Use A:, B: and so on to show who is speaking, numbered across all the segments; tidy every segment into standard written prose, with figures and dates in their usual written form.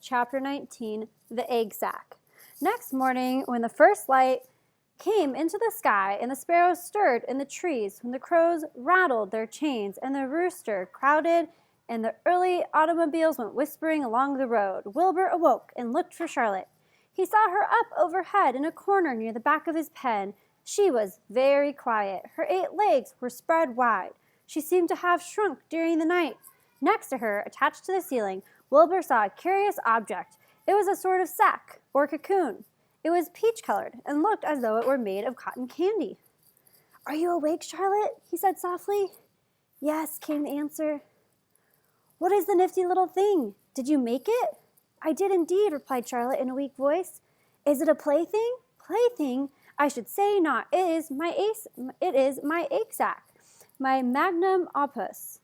A: Chapter 19, The Egg Sack. Next morning, when the first light came into the sky and the sparrows stirred in the trees, when the crows rattled their chains and the rooster crowded and the early automobiles went whispering along the road, Wilbur awoke and looked for Charlotte. He saw her up overhead in a corner near the back of his pen. She was very quiet. Her 8 legs were spread wide. She seemed to have shrunk during the night. Next to her, attached to the ceiling, Wilbur saw a curious object. It was a sort of sack or cocoon. It was peach-colored and looked as though it were made of cotton candy. "Are you awake, Charlotte?" he said softly. "Yes," came the answer. "What is the nifty little thing? Did you make it?" "I did indeed," replied Charlotte in a weak voice. "Is it a plaything?" "Plaything? I should say not. It is my egg sack, my magnum opus."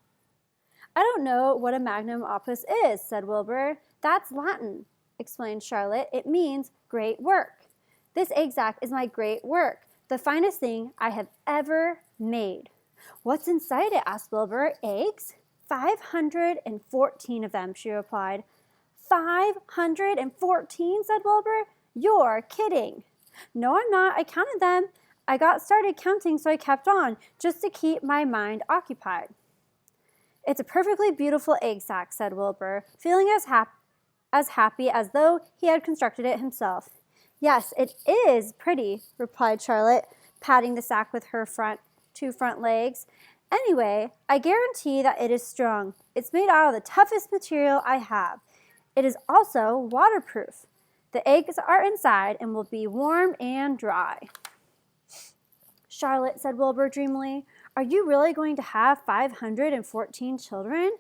A: "I don't know what a magnum opus is," said Wilbur. "That's Latin," explained Charlotte. "It means great work. This egg sack is my great work, the finest thing I have ever made." "What's inside it?" asked Wilbur. "Eggs?" 514 of them, she replied. 514, said Wilbur. "You're kidding." "No, I'm not. I counted them. I got started counting, so I kept on, just to keep my mind occupied." "It's a perfectly beautiful egg sack," said Wilbur, feeling as happy as though he had constructed it himself. "Yes, it is pretty," replied Charlotte, patting the sack with her two front legs. "Anyway, I guarantee that it is strong. It's made out of the toughest material I have. It is also waterproof. The eggs are inside and will be warm and dry." "Charlotte," said Wilbur dreamily, "are you really going to have 514 children?"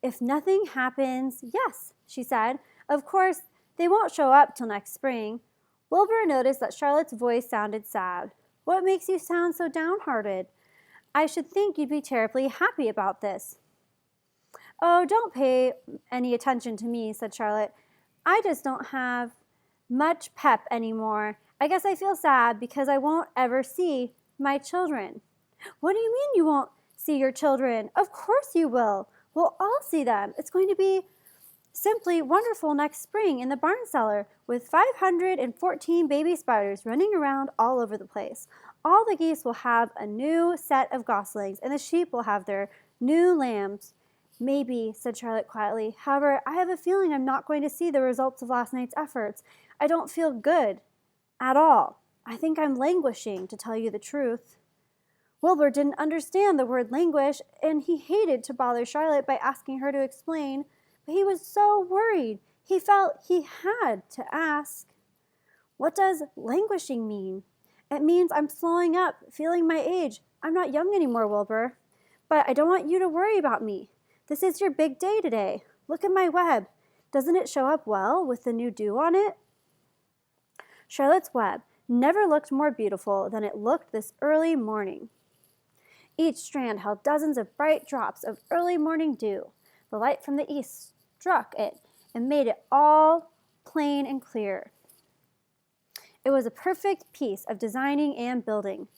A: "If nothing happens, yes," she said. "Of course, they won't show up till next spring." Wilbur noticed that Charlotte's voice sounded sad. "What makes you sound so downhearted? I should think you'd be terribly happy about this." "Oh, don't pay any attention to me," said Charlotte. "I just don't have much pep anymore. I guess I feel sad because I won't ever see my children." "What do you mean you won't see your children?" "Of course you will. We'll all see them. It's going to be simply wonderful next spring in the barn cellar with 514 baby spiders running around all over the place. All the geese will have a new set of goslings, and the sheep will have their new lambs." "Maybe," said Charlotte quietly. "However, I have a feeling I'm not going to see the results of last night's efforts. I don't feel good at all. I think I'm languishing, to tell you the truth." Wilbur didn't understand the word languish, and he hated to bother Charlotte by asking her to explain, but he was so worried. He felt he had to ask. "What does languishing mean?" "It means I'm slowing up, feeling my age. I'm not young anymore, Wilbur. But I don't want you to worry about me. This is your big day today. Look at my web. Doesn't it show up well with the new dew on it?" Charlotte's web never looked more beautiful than it looked this early morning. Each strand held dozens of bright drops of early morning dew. The light from the east struck it and made it all plain and clear. It was a perfect piece of designing and building.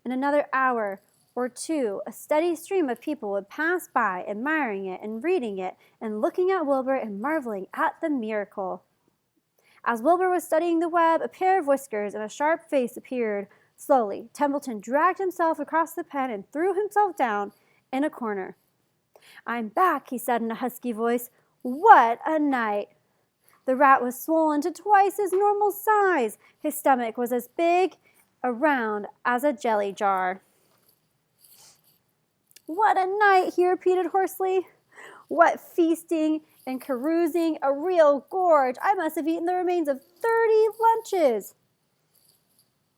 A: In another hour or two, a steady stream of people would pass by, admiring it and reading it and looking at Wilbur and marveling at the miracle. As Wilbur was studying the web, a pair of whiskers and a sharp face appeared. Slowly, Templeton dragged himself across the pen and threw himself down in a corner. "I'm back," he said in a husky voice. "What a night!" The rat was swollen to twice his normal size. His stomach was as big around as a jelly jar. "What a night!" he repeated hoarsely. "What feasting and carousing! A real gorge! I must have eaten the remains of 30 lunches.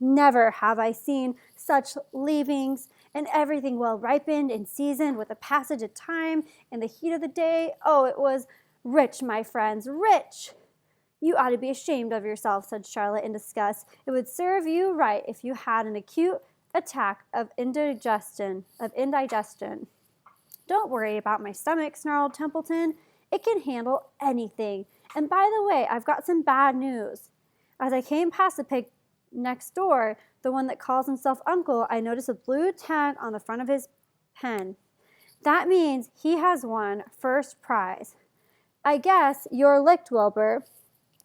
A: Never have I seen such leavings, and everything well ripened and seasoned with the passage of time and the heat of the day. Oh, it was rich, my friends, rich!" "You ought to be ashamed of yourself," said Charlotte in disgust. "It would serve you right if you had an acute attack of indigestion. "Don't worry about my stomach," snarled Templeton. "It can handle anything. And by the way, I've got some bad news. As I came past the pig next door, the one that calls himself Uncle, I noticed a blue tag on the front of his pen. That means he has won first prize. I guess you're licked, Wilbur.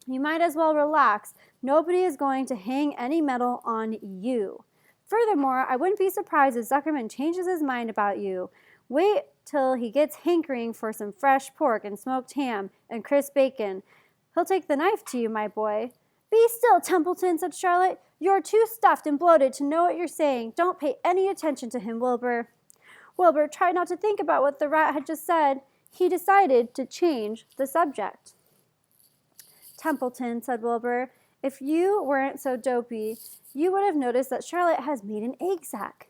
A: You might as well relax. Nobody is going to hang any medal on you. Furthermore, I wouldn't be surprised if Zuckerman changes his mind about you. Wait till he gets hankering for some fresh pork and smoked ham and crisp bacon. He'll take the knife to you, my boy. Be still, Templeton, said Charlotte. You're too stuffed and bloated to know what you're saying. Don't pay any attention to him, Wilbur. Wilbur tried not to think about what the rat had just said. He decided to change the subject. Templeton, said Wilbur, if you weren't so dopey, you would have noticed that Charlotte has made an egg sac.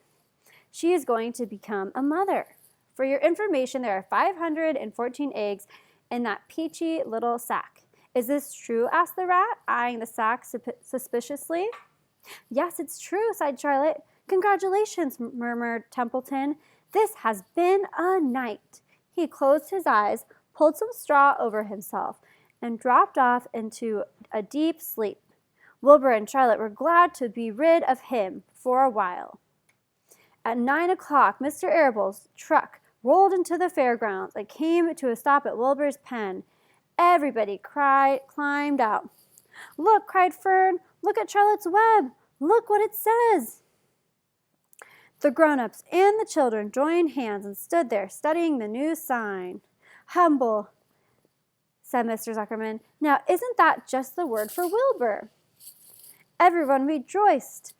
A: She is going to become a mother. For your information, there are 514 eggs in that peachy little sack. Is this true? Asked the rat, eyeing the sack suspiciously. Yes, it's true, sighed Charlotte. Congratulations, murmured Templeton. This has been a night. He closed his eyes, pulled some straw over himself, and dropped off into a deep sleep. Wilbur and Charlotte were glad to be rid of him for a while. At 9 o'clock, Mr. Arable's truck rolled into the fairgrounds and came to a stop at Wilbur's pen. Everybody climbed out. Look, cried Fern, look at Charlotte's web. Look what it says. The grown-ups and the children joined hands and stood there studying the new sign. Humble, said Mr. Zuckerman. Now, isn't that just the word for Wilbur? Everyone rejoiced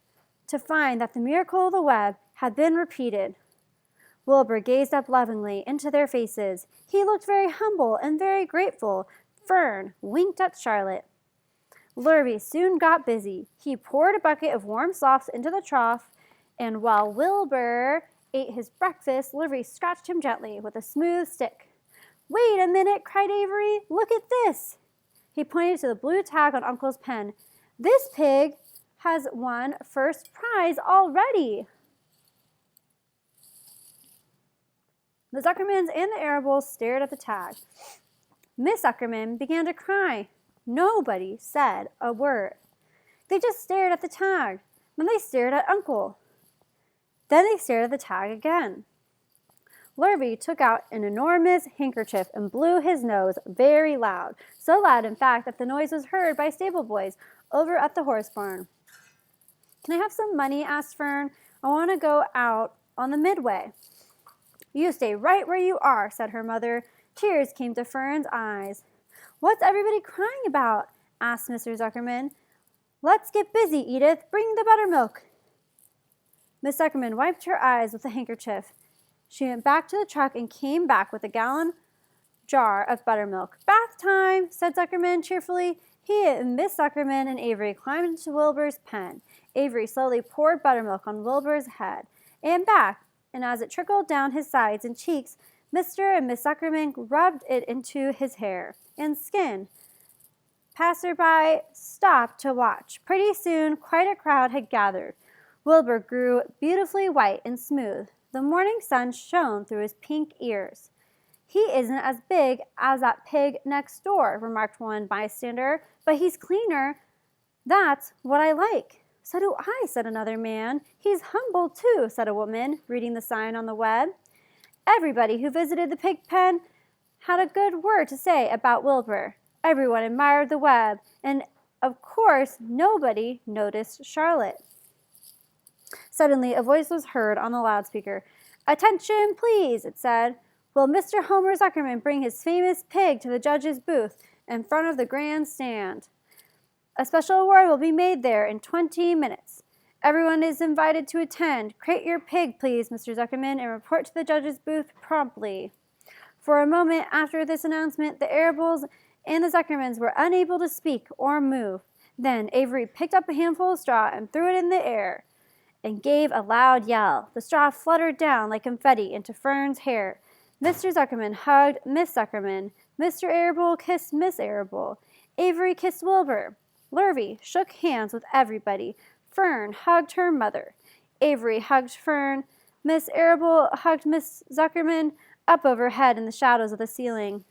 A: to find that the miracle of the web had been repeated. Wilbur gazed up lovingly into their faces. He looked very humble and very grateful. Fern winked at Charlotte. Lurvy soon got busy. He poured a bucket of warm slops into the trough, and while Wilbur ate his breakfast, Lurvy scratched him gently with a smooth stick. Wait a minute, cried Avery. Look at this. He pointed to the blue tag on Uncle's pen. This pig has won first prize already. The Zuckermans and the Arables stared at the tag. Miss Zuckerman began to cry. Nobody said a word. They just stared at the tag. Then they stared at Uncle. Then they stared at the tag again. Lurvy took out an enormous handkerchief and blew his nose very loud, so loud, in fact, that the noise was heard by stable boys over at the horse barn. Can I have some money? Asked Fern. I want to go out on the midway. You stay right where you are, said her mother. Tears came to Fern's eyes. What's everybody crying about? Asked Mr. Zuckerman. Let's get busy, Edith. Bring the buttermilk. Miss Zuckerman wiped her eyes with a handkerchief. She went back to the truck and came back with a gallon jar of buttermilk. Bath time, said Zuckerman cheerfully. He and Miss Zuckerman and Avery climbed into Wilbur's pen. Avery slowly poured buttermilk on Wilbur's head and back, and as it trickled down his sides and cheeks, Mr. and Miss Zuckerman rubbed it into his hair and skin. Passerby stopped to watch. Pretty soon, quite a crowd had gathered. Wilbur grew beautifully white and smooth. The morning sun shone through his pink ears. He isn't as big as that pig next door, remarked one bystander, but he's cleaner. That's what I like. So do I, said another man. He's humble too, said a woman, reading the sign on the web. Everybody who visited the pig pen had a good word to say about Wilbur. Everyone admired the web, and of course, nobody noticed Charlotte. Suddenly, a voice was heard on the loudspeaker. Attention, please, it said. Will Mr. Homer Zuckerman bring his famous pig to the judge's booth in front of the grandstand? A special award will be made there in 20 minutes. Everyone is invited to attend. Crate your pig, please, Mr. Zuckerman, and report to the judge's booth promptly. For a moment after this announcement, the Arables and the Zuckermans were unable to speak or move. Then Avery picked up a handful of straw and threw it in the air and gave a loud yell. The straw fluttered down like confetti into Fern's hair. Mr. Zuckerman hugged Miss Zuckerman. Mr. Arable kissed Miss Arable. Avery kissed Wilbur. Lurvy shook hands with everybody. Fern hugged her mother. Avery hugged Fern. Miss Arable hugged Miss Zuckerman up overhead in the shadows of the ceiling.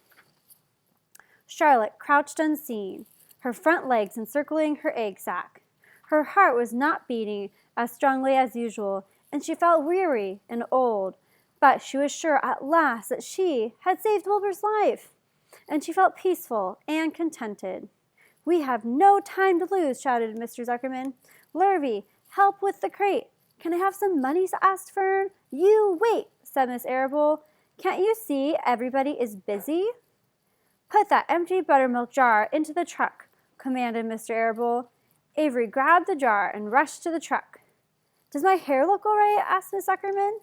A: Charlotte crouched unseen, her front legs encircling her egg sac. Her heart was not beating as strongly as usual, and she felt weary and old, but she was sure at last that she had saved Wilbur's life. and she felt peaceful and contented. "We have no time to lose," shouted Mr. Zuckerman. "Lurvy, help with the crate." "Can I have some money?" asked Fern. "You wait," said Miss Arable. "Can't you see everybody is busy?" "Put that empty buttermilk jar into the truck," commanded Mr. Arable. Avery grabbed the jar and rushed to the truck. "Does my hair look all right?" asked Miss Zuckerman.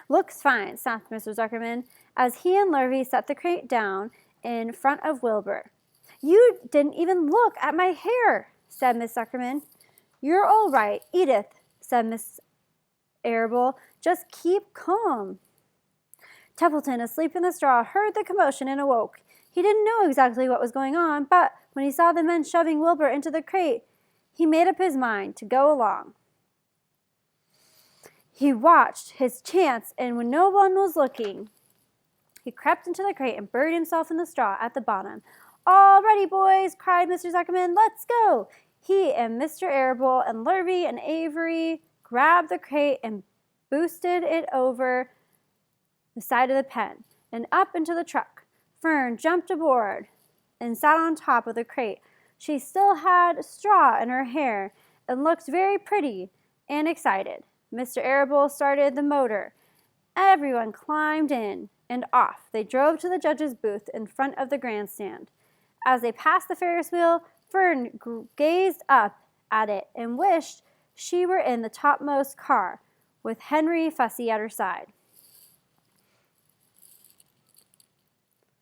A: "Looks fine," snapped Mr. Zuckerman, as he and Lurvy set the crate down in front of Wilbur. "You didn't even look at my hair," said Miss Zuckerman. "You're all right, Edith," said Miss Arable. "Just keep calm." Templeton, asleep in the straw, heard the commotion and awoke. He didn't know exactly what was going on, but when he saw the men shoving Wilbur into the crate, he made up his mind to go along. He watched his chance, and when no one was looking, he crept into the crate and buried himself in the straw at the bottom. "All ready, boys!" cried Mr. Zuckerman. "Let's go!" He and Mr. Arable and Lurvy and Avery grabbed the crate and boosted it over the side of the pen and up into the truck. Fern jumped aboard and sat on top of the crate. She still had straw in her hair and looked very pretty and excited. Mr. Arable started the motor. Everyone climbed in, and off they drove to the judge's booth in front of the grandstand. As they passed the Ferris wheel, Fern gazed up at it and wished she were in the topmost car with Henry Fussy at her side.